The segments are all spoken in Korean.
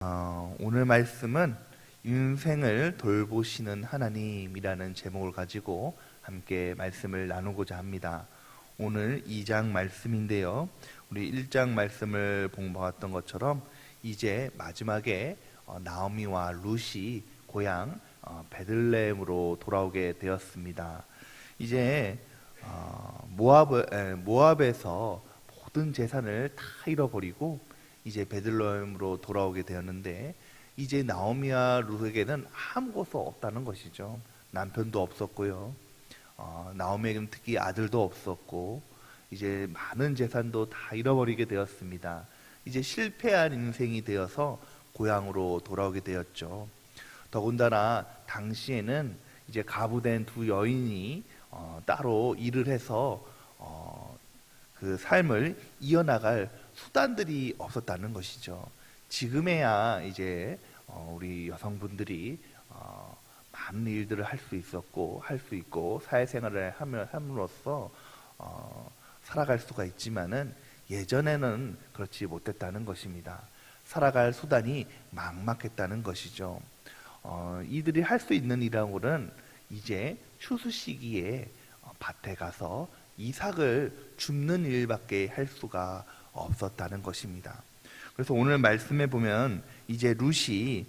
오늘 말씀은 인생을 돌보시는 하나님이라는 제목을 가지고 함께 말씀을 나누고자 합니다. 오늘 2장 말씀인데요. 우리 1장 말씀을 본받았던 것처럼 이제 마지막에 나오미와 룻이 고향 베들레헴으로 돌아오게 되었습니다. 이제 모압에서 모든 재산을 다 잃어버리고 이제 베들레헴으로 돌아오게 되었는데, 이제 나오미와 룻에게는 아무것도 없다는 것이죠. 남편도 없었고요. 나오미에게는 특히 아들도 없었고, 이제 많은 재산도 다 잃어버리게 되었습니다. 이제 실패한 인생이 되어서 고향으로 돌아오게 되었죠. 더군다나 당시에는 이제 가부된 두 여인이 따로 일을 해서 그 삶을 이어나갈 수단들이 없었다는 것이죠. 지금에야 이제 우리 여성분들이 많은 일들을 할 수 있고 사회생활을 함으로써 살아갈 수가 있지만은 예전에는 그렇지 못했다는 것입니다. 살아갈 수단이 막막했다는 것이죠. 이들이 할 수 있는 일하고는 이제 추수 시기에 밭에 가서 이삭을 줍는 일밖에 할 수가 없었다는 것입니다. 그래서 오늘 말씀에 보면 이제 룻이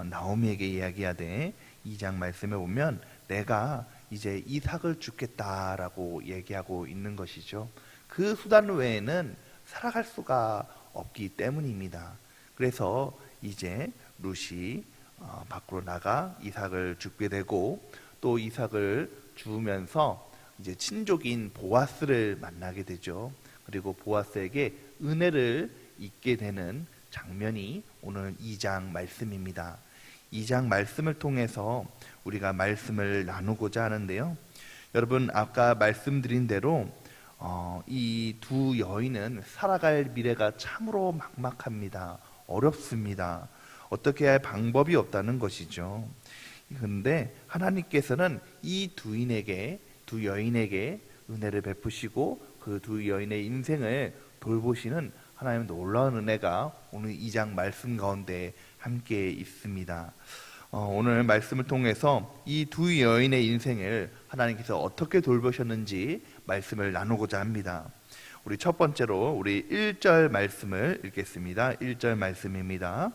나오미에게 이야기하되 2장 말씀에 보면 내가 이제 이삭을 줍겠다라고 얘기하고 있는 것이죠. 그 수단 외에는 살아갈 수가 없기 때문입니다. 그래서 이제 룻이 밖으로 나가 이삭을 줍게 되고, 또 이삭을 주면서 이제 친족인 보아스를 만나게 되죠. 그리고 보아스에게 은혜를 잊게 되는 장면이 오늘 2장 말씀입니다. 2장 말씀을 통해서 우리가 말씀을 나누고자 하는데요. 여러분, 아까 말씀드린 대로 이 두 여인은 살아갈 미래가 참으로 막막합니다. 어렵습니다. 어떻게 할 방법이 없다는 것이죠. 그런데 하나님께서는 이 두 여인에게 은혜를 베푸시고 그 두 여인의 인생을 돌보시는 하나님의 놀라운 은혜가 오늘 2장 말씀 가운데 함께 있습니다. 오늘 말씀을 통해서 이 두 여인의 인생을 하나님께서 어떻게 돌보셨는지 말씀을 나누고자 합니다. 우리 첫 번째로 우리 1절 말씀을 읽겠습니다. 1절 말씀입니다.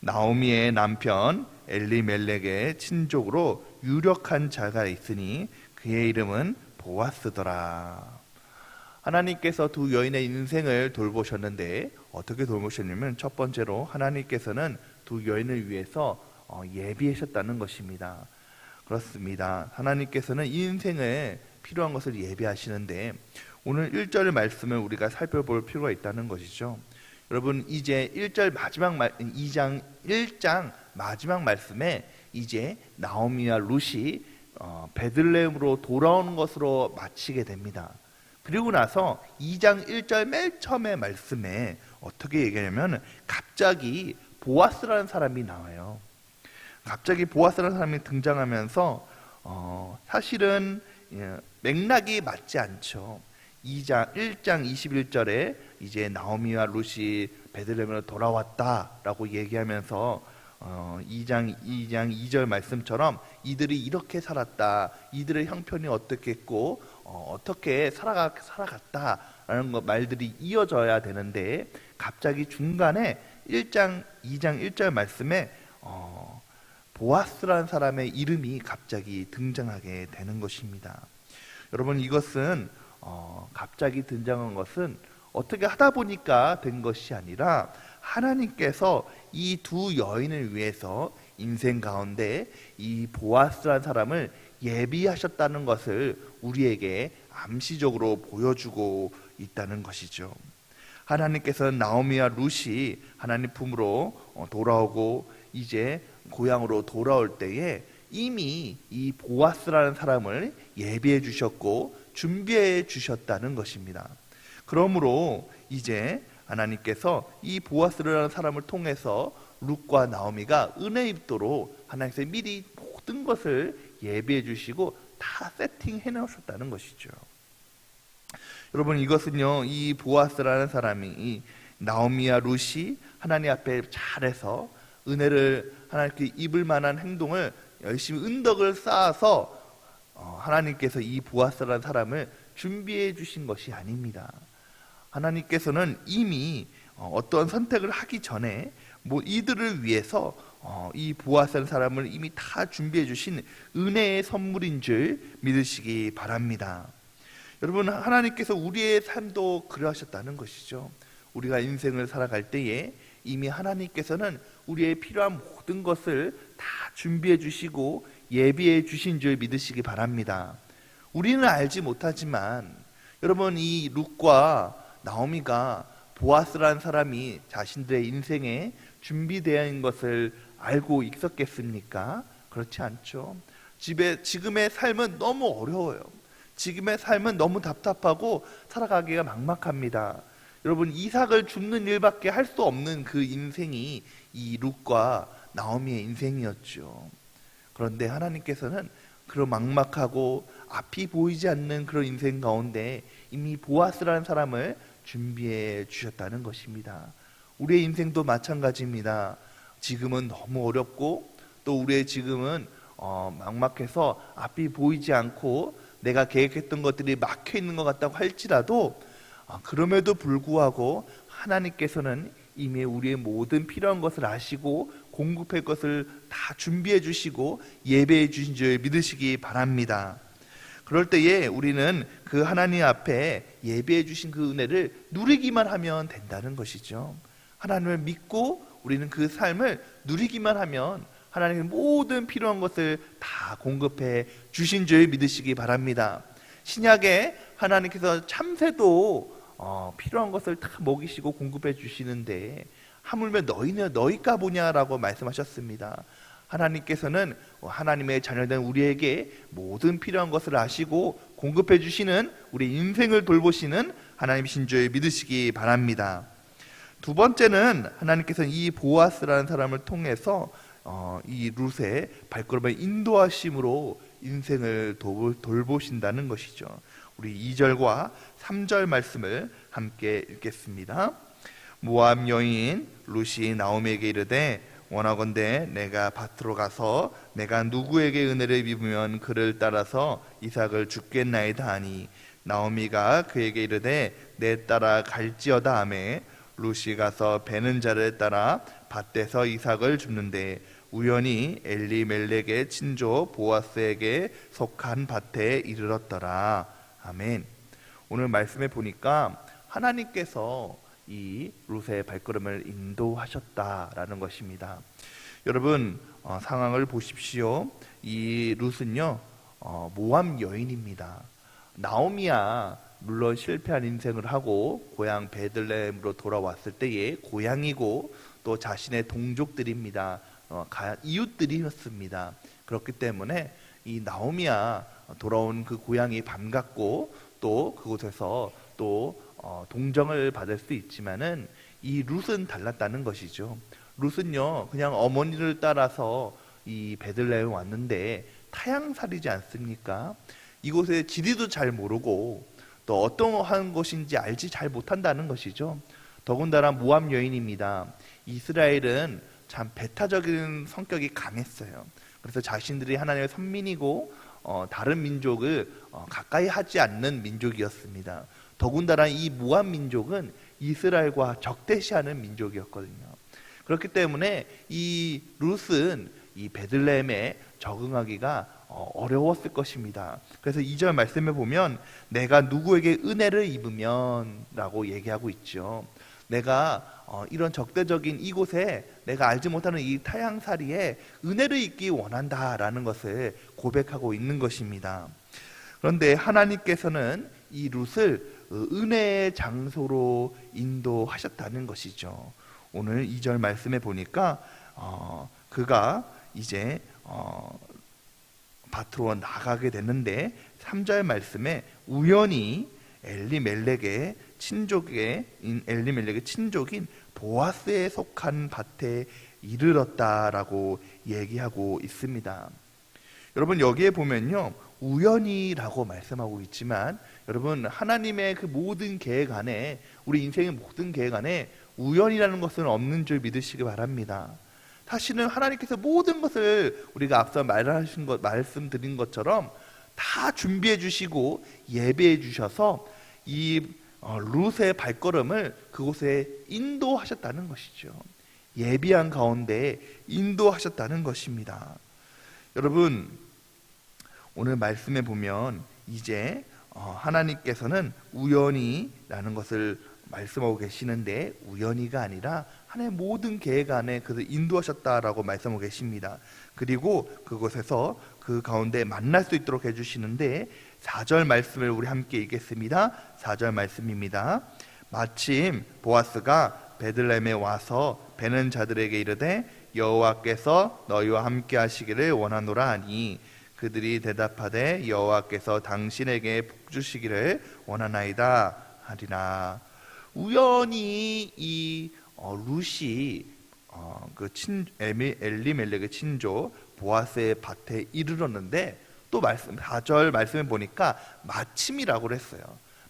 나오미의 남편 엘리멜렉의 친족으로 유력한 자가 있으니 그의 이름은 보아스더라. 하나님께서 두 여인의 인생을 돌보셨는데 어떻게 돌보셨냐면, 첫 번째로 하나님께서는 두 여인을 위해서 예비하셨다는 것입니다. 그렇습니다. 하나님께서는 이 인생에 필요한 것을 예비하시는데, 오늘 1절 말씀을 우리가 살펴볼 필요가 있다는 것이죠. 여러분, 이제 1장 마지막 말씀에 이제 나오미와 룻이 베들레헴으로 돌아오는 것으로 마치게 됩니다. 그리고 나서 2장 1절 맨 처음의 말씀에 어떻게 얘기하냐면, 갑자기 보아스라는 사람이 나와요. 갑자기 보아스라는 사람이 등장하면서 사실은 맥락이 맞지 않죠. 1장 21절에 이제 나오미와 룻이 베들레헴으로 돌아왔다라고 얘기하면서 2장 2절 말씀처럼 이들이 이렇게 살았다, 이들의 형편이 어떻겠고 어떻게 살아갔다라는 말들이 이어져야 되는데, 갑자기 중간에 2장 1절 말씀에 보아스라는 사람의 이름이 갑자기 등장하게 되는 것입니다. 여러분, 이것은 갑자기 등장한 것은 어떻게 하다 보니까 된 것이 아니라 하나님께서 이 두 여인을 위해서 인생 가운데 이 보아스라는 사람을 예비하셨다는 것을 우리에게 암시적으로 보여주고 있다는 것이죠. 하나님께서는 나오미와 룻이 하나님 품으로 돌아오고 이제 고향으로 돌아올 때에 이미 이 보아스라는 사람을 예비해 주셨고 준비해 주셨다는 것입니다. 그러므로 이제 하나님께서 이 보아스라는 사람을 통해서 룻과 나오미가 은혜 입도록 하나님께서 미리 모든 것을 예비해 주시고 다 세팅해 놓으셨다는 것이죠. 여러분, 이것은요, 이 보아스라는 사람이 나오미와 룻이 하나님 앞에 잘해서 은혜를 하나님께 입을 만한 행동을 열심히 은덕을 쌓아서 하나님께서 이 보아스라는 사람을 준비해 주신 것이 아닙니다. 하나님께서는 이미 어떤 선택을 하기 전에 이들을 위해서 이 보아스라는 사람을 이미 다 준비해 주신 은혜의 선물인 줄 믿으시기 바랍니다. 여러분, 하나님께서 우리의 삶도 그러하셨다는 것이죠. 우리가 인생을 살아갈 때에 이미 하나님께서는 우리의 필요한 모든 것을 다 준비해 주시고 예비해 주신 줄 믿으시기 바랍니다. 우리는 알지 못하지만 여러분, 이 룻과 나오미가 보아스라는 사람이 자신들의 인생에 준비되어 있는 것을 알고 있었겠습니까? 그렇지 않죠. 지금의 삶은 너무 어려워요. 지금의 삶은 너무 답답하고 살아가기가 막막합니다. 여러분, 이삭을 줍는 일밖에 할 수 없는 그 인생이 이 룻과 나오미의 인생이었죠. 그런데 하나님께서는 그런 막막하고 앞이 보이지 않는 그런 인생 가운데 이미 보아스라는 사람을 준비해 주셨다는 것입니다. 우리의 인생도 마찬가지입니다. 지금은 너무 어렵고 또 우리의 지금은 막막해서 앞이 보이지 않고 내가 계획했던 것들이 막혀 있는 것 같다고 할지라도 그럼에도 불구하고 하나님께서는 이미 우리의 모든 필요한 것을 아시고 공급할 것을 다 준비해 주시고 예배해 주신 줄 믿으시기 바랍니다. 그럴 때에 우리는 그 하나님 앞에 예배해 주신 그 은혜를 누리기만 하면 된다는 것이죠. 하나님을 믿고 우리는 그 삶을 누리기만 하면 하나님의 모든 필요한 것을 다 공급해 주신 줄 믿으시기 바랍니다. 신약에 하나님께서 참새도 필요한 것을 다 먹이시고 공급해 주시는데 하물며 너희는 너희가 보냐라고 말씀하셨습니다. 하나님께서는 하나님의 자녀된 우리에게 모든 필요한 것을 아시고 공급해 주시는 우리 인생을 돌보시는 하나님이신 줄 믿으시기 바랍니다. 두 번째는 하나님께서는 이 보아스라는 사람을 통해서 이 룻의 발걸음을 인도하심으로 인생을 돌보신다는 것이죠. 우리 2절과 3절 말씀을 함께 읽겠습니다. 모압 여인 룻이 나오미에게 이르되 원하건대 내가 밭으로 가서 내가 누구에게 은혜를 입으면 그를 따라서 이삭을 줍겠나이다 하니 나오미가 그에게 이르되 내 따라 갈지어다 하매 룻이 가서 베는 자를 따라 밭에서 이삭을 줍는데 우연히 엘리멜렉의 친조 보아스에게 속한 밭에 이르렀더라. 아멘. 오늘 말씀에 보니까 하나님께서 이 룻의 발걸음을 인도하셨다라는 것입니다. 여러분, 상황을 보십시오. 이 룻은요 모압 여인입니다. 나오미야 물론 실패한 인생을 하고 고향 베들레헴으로 돌아왔을 때에 고향이고 또 자신의 동족들입니다. 이웃들이었습니다. 그렇기 때문에 이 나오미야 돌아온 그 고향이 반갑고 또 그곳에서 또 동정을 받을 수 있지만은 이 룻은 달랐다는 것이죠. 룻은요 그냥 어머니를 따라서 이 베들레헴 왔는데 타향살이지 않습니까? 이곳의 지리도 잘 모르고 또 어떠한 곳인지 알지 잘 못한다는 것이죠. 더군다나 모압 여인입니다. 이스라엘은 참 배타적인 성격이 강했어요. 그래서 자신들이 하나님의 선민이고 다른 민족을 가까이 하지 않는 민족이었습니다. 더군다나 이 모압 민족은 이스라엘과 적대시하는 민족이었거든요. 그렇기 때문에 이 룻은 이 베들레헴에 적응하기가 어려웠을 것입니다. 그래서 2절 말씀에 보면 내가 누구에게 은혜를 입으면 라고 얘기하고 있죠. 내가 이런 적대적인 이곳에 내가 알지 못하는 이 타향살이에 은혜를 입기 원한다라는 것을 고백하고 있는 것입니다. 그런데 하나님께서는 이 룻을 은혜의 장소로 인도하셨다는 것이죠. 오늘 2절 말씀에 보니까 그가 이제 밭으로 나가게 됐는데 3절 말씀에 우연히 엘리멜렉의 친족인 보아스에 속한 밭에 이르렀다라고 얘기하고 있습니다. 여러분, 여기에 보면요 우연이라고 말씀하고 있지만 여러분, 하나님의 그 모든 계획 안에, 우리 인생의 모든 계획 안에 우연이라는 것은 없는 줄 믿으시기 바랍니다. 사실은 하나님께서 모든 것을 우리가 앞서 말씀드린 것처럼 다 준비해 주시고 예배해 주셔서 이 룻의 발걸음을 그곳에 인도하셨다는 것이죠. 예비한 가운데 인도하셨다는 것입니다. 여러분, 오늘 말씀에 보면 이제 하나님께서는 우연히라는 것을 말씀하고 계시는데, 우연히가 아니라 하나님의 모든 계획 안에 그것을 인도하셨다라고 말씀하고 계십니다. 그리고 그곳에서 그 가운데 만날 수 있도록 해주시는데, 4절 말씀을 우리 함께 읽겠습니다. 4절 말씀입니다. 마침 보아스가 베들레헴에 와서 베는 자들에게 이르되 여호와께서 너희와 함께 하시기를 원하노라 하니, 그들이 대답하되 여호와께서 당신에게 복 주시기를 원하나이다 하리라. 우연히 이 룻이 엘리멜렉의 친조 보아스의 밭에 이르렀는데, 또 4절 말씀에 보니까 마침이라고 그랬어요.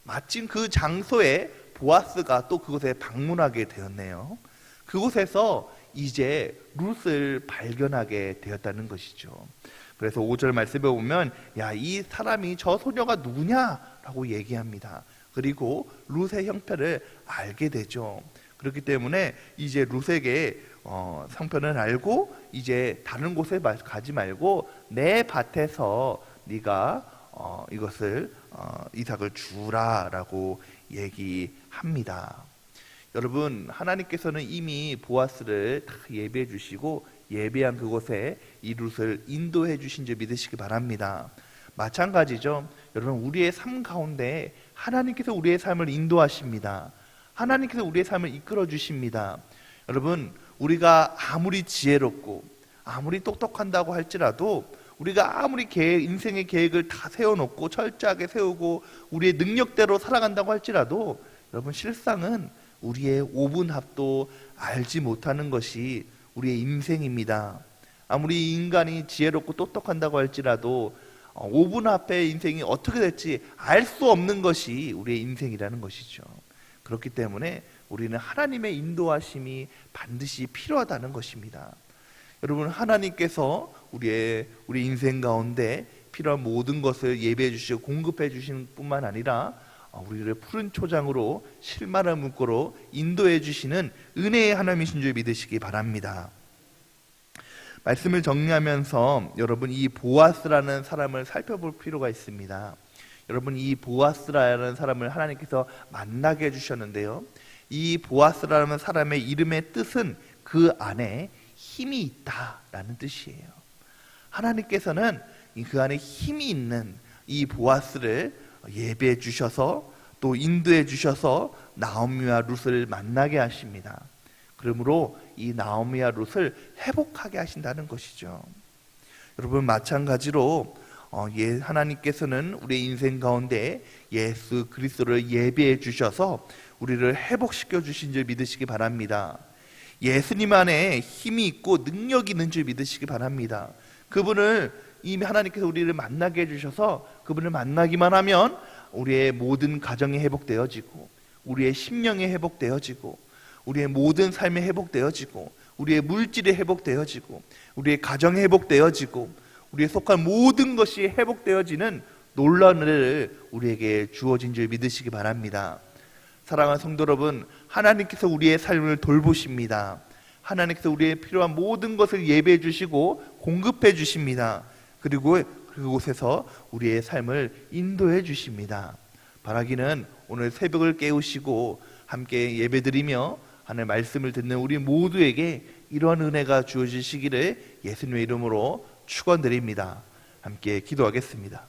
마침 그 장소에 보아스가 또 그곳에 방문하게 되었네요. 그곳에서 이제 룻을 발견하게 되었다는 것이죠. 그래서 5절 말씀에 보면 야, 이 사람이 저 소녀가 누구냐라고 얘기합니다. 그리고 룻의 형편을 알게 되죠. 그렇기 때문에 이제 룻에게 형편을 알고 이제 다른 곳에 가지 말고 내 밭에서 네가 이것을 이삭을 주라라고 얘기합니다. 여러분, 하나님께서는 이미 보아스를 다 예배해 주시고 예배한 그곳에 이 룻을 인도해 주신 줄 믿으시기 바랍니다. 마찬가지죠. 여러분, 우리의 삶 가운데 하나님께서 우리의 삶을 인도하십니다. 하나님께서 우리의 삶을 이끌어 주십니다. 여러분, 우리가 아무리 지혜롭고 아무리 똑똑한다고 할지라도, 우리가 아무리 인생의 계획을 다 세워놓고 철저하게 세우고 우리의 능력대로 살아간다고 할지라도, 여러분, 실상은 우리의 5분 합도 알지 못하는 것이 우리의 인생입니다. 아무리 인간이 지혜롭고 똑똑한다고 할지라도 5분 앞에 인생이 어떻게 될지 알 수 없는 것이 우리의 인생이라는 것이죠. 그렇기 때문에 우리는 하나님의 인도하심이 반드시 필요하다는 것입니다. 여러분, 하나님께서 우리 인생 가운데 필요한 모든 것을 예배해 주시고 공급해 주시는 뿐만 아니라 우리를 푸른 초장으로 실마른 물고로 인도해 주시는 은혜의 하나님이신 줄 믿으시기 바랍니다. 말씀을 정리하면서 여러분, 이 보아스라는 사람을 살펴볼 필요가 있습니다. 여러분, 이 보아스라는 사람을 하나님께서 만나게 해주셨는데요, 이 보아스라는 사람의 이름의 뜻은 그 안에 힘이 있다라는 뜻이에요. 하나님께서는 그 안에 힘이 있는 이 보아스를 예배해 주셔서 또 인도해 주셔서 나오미와 룻을 만나게 하십니다. 그러므로 이 나오미와 룻을 회복하게 하신다는 것이죠. 여러분, 마찬가지로 하나님께서는 우리 인생 가운데 예수 그리스도를 예배해 주셔서 우리를 회복시켜 주신 줄 믿으시기 바랍니다. 예수님 안에 힘이 있고 능력이 있는 줄 믿으시기 바랍니다. 그분을 이미 하나님께서 우리를 만나게 해주셔서 그분을 만나기만 하면 우리의 모든 가정이 회복되어지고, 우리의 심령이 회복되어지고, 우리의 모든 삶이 회복되어지고, 우리의 물질이 회복되어지고, 우리의 가정이 회복되어지고, 우리의 속한 모든 것이 회복되어지는 놀라운 은혜를 우리에게 주어진 줄 믿으시기 바랍니다. 사랑하는 성도 여러분, 하나님께서 우리의 삶을 돌보십니다. 하나님께서 우리의 필요한 모든 것을 예배해 주시고 공급해 주십니다. 그리고 그곳에서 우리의 삶을 인도해 주십니다. 바라기는 오늘 새벽을 깨우시고 함께 예배드리며 하나님의 말씀을 듣는 우리 모두에게 이러한 은혜가 주어지시기를 예수님의 이름으로 축원드립니다. 함께 기도하겠습니다.